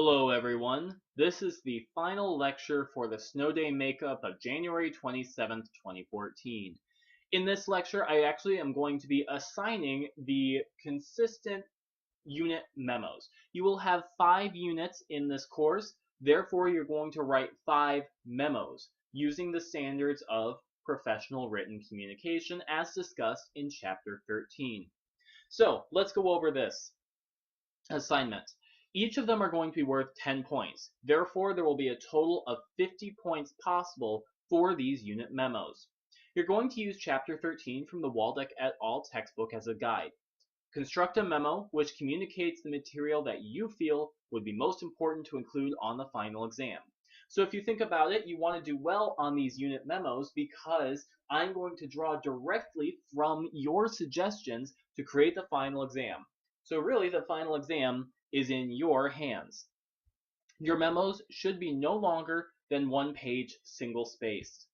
Hello everyone, this is the final lecture for the Snowday makeup of January 27th, 2014. In this lecture, I actually am going to be assigning the consistent unit memos. You will have 5 units in this course, therefore you're going to write 5 memos using the standards of professional written communication as discussed in Chapter 13. So, let's go over this assignment. Each of them are going to be worth 10 points. Therefore, there will be a total of 50 points possible for these unit memos. You're going to use Chapter 13 from the Waldeck et al. Textbook as a guide. Construct a memo which communicates the material that you feel would be most important to include on the final exam. So if you think about it, you want to do well on these unit memos because I'm going to draw directly from your suggestions to create the final exam. So really, the final exam is in your hands. Your memos should be no longer than 1 page single-spaced.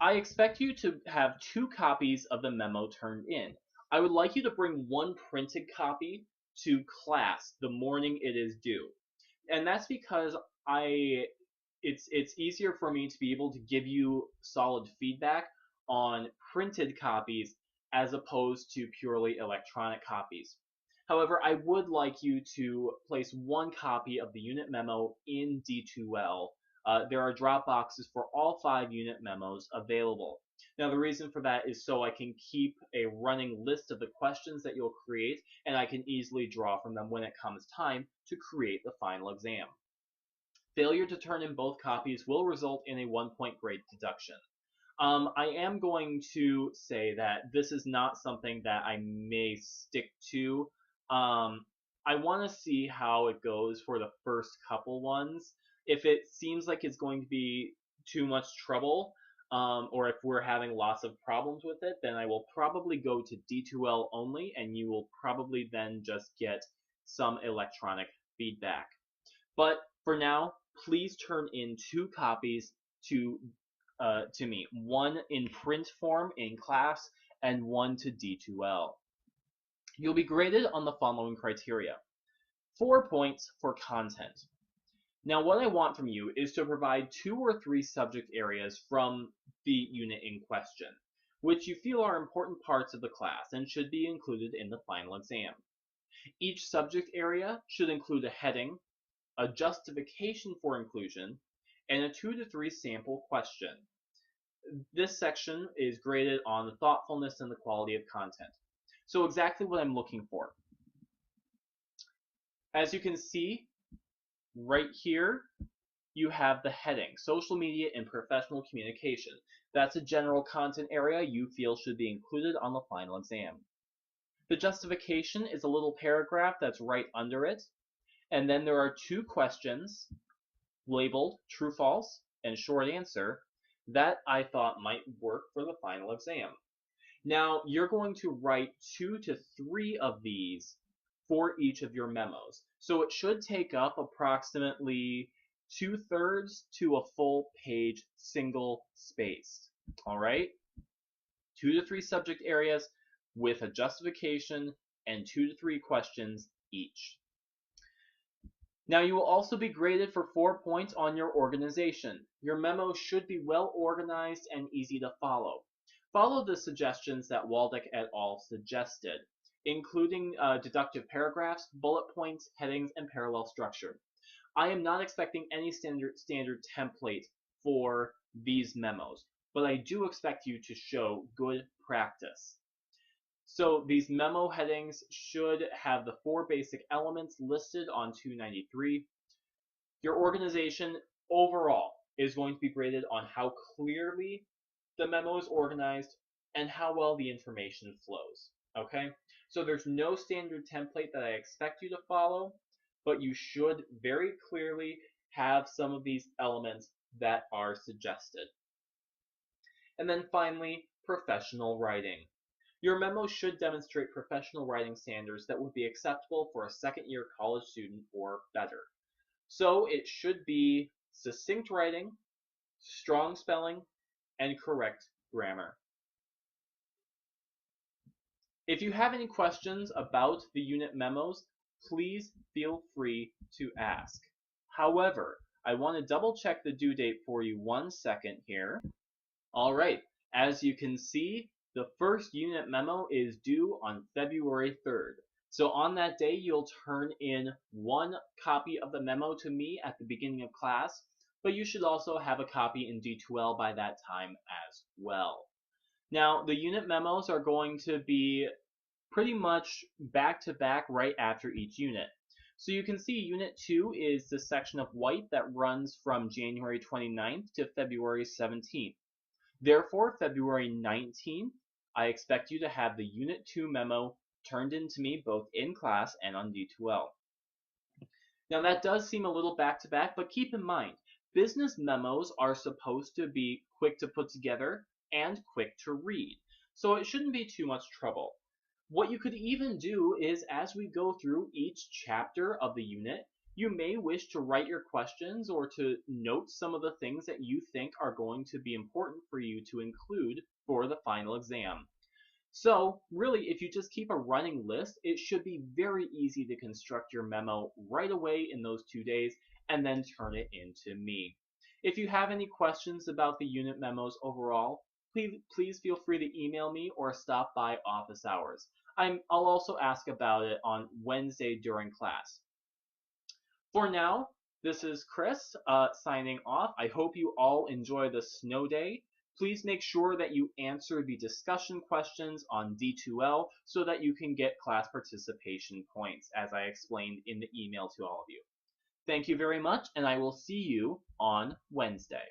I expect you to have 2 copies of the memo turned in. I would like you to bring 1 printed copy to class the morning it is due. And that's because it's easier for me to be able to give you solid feedback on printed copies as opposed to purely electronic copies. However, I would like you to place 1 copy of the unit memo in D2L. There are drop boxes for all 5 unit memos available. Now, the reason for that is so I can keep a running list of the questions that you'll create, and I can easily draw from them when it comes time to create the final exam. Failure to turn in both copies will result in a 1-point grade deduction. I am going to say that this is not something that I may stick to. I want to see how it goes for the first couple ones. If it seems like it's going to be too much trouble, or if we're having lots of problems with it, then I will probably go to D2L only, and you will probably then just get some electronic feedback. But for now, please turn in 2 copies to me. 1 in print form in class, and 1 to D2L. You'll be graded on the following criteria. 4 points for content. Now, what I want from you is to provide 2 or 3 subject areas from the unit in question, which you feel are important parts of the class and should be included in the final exam. Each subject area should include a heading, a justification for inclusion, and a 2 to 3 sample question. This section is graded on the thoughtfulness and the quality of content. So exactly what I'm looking for. As you can see, right here, you have the heading, Social Media and Professional Communication. That's a general content area you feel should be included on the final exam. The justification is a little paragraph that's right under it, and then there are 2 questions labeled true, false, and short answer that I thought might work for the final exam. Now, you're going to write 2 to 3 of these for each of your memos. So it should take up approximately 2/3 to a full page single-spaced. All right? 2 to 3 subject areas with a justification and 2 to 3 questions each. Now, you will also be graded for 4 points on your organization. Your memo should be well organized and easy to follow. Follow the suggestions that Waldeck et al. Suggested, including deductive paragraphs, bullet points, headings, and parallel structure. I am not expecting any standard template for these memos, but I do expect you to show good practice. So these memo headings should have the 4 basic elements listed on 293. Your organization overall is going to be graded on how clearly the memo is organized and how well the information flows. Okay? So there's no standard template that I expect you to follow, but you should very clearly have some of these elements that are suggested. And then finally, professional writing. Your memo should demonstrate professional writing standards that would be acceptable for a second-year college student or better. So it should be succinct writing, strong spelling, and correct grammar. If you have any questions about the unit memos, please feel free to ask. However, I want to double check the due date for you 1 second here. All right, as you can see, the first unit memo is due on February 3rd. So on that day, you'll turn in 1 copy of the memo to me at the beginning of class, but you should also have a copy in D2L by that time as well. Now, the unit memos are going to be pretty much back to back right after each unit. So you can see Unit 2 is the section of white that runs from January 29th to February 17th. Therefore, February 19th, I expect you to have the Unit 2 memo turned in to me both in class and on D2L. Now that does seem a little back to back, but keep in mind, business memos are supposed to be quick to put together and quick to read, so it shouldn't be too much trouble. What you could even do is, as we go through each chapter of the unit, you may wish to write your questions or to note some of the things that you think are going to be important for you to include for the final exam. So really, if you just keep a running list, it should be very easy to construct your memo right away in those 2 days and then turn it in to me. If you have any questions about the unit memos overall, please feel free to email me or stop by office hours. I'll also ask about it on Wednesday during class. For now, this is Chris signing off. I hope you all enjoy the snow day. Please make sure that you answer the discussion questions on D2L so that you can get class participation points, as I explained in the email to all of you. Thank you very much, and I will see you on Wednesday.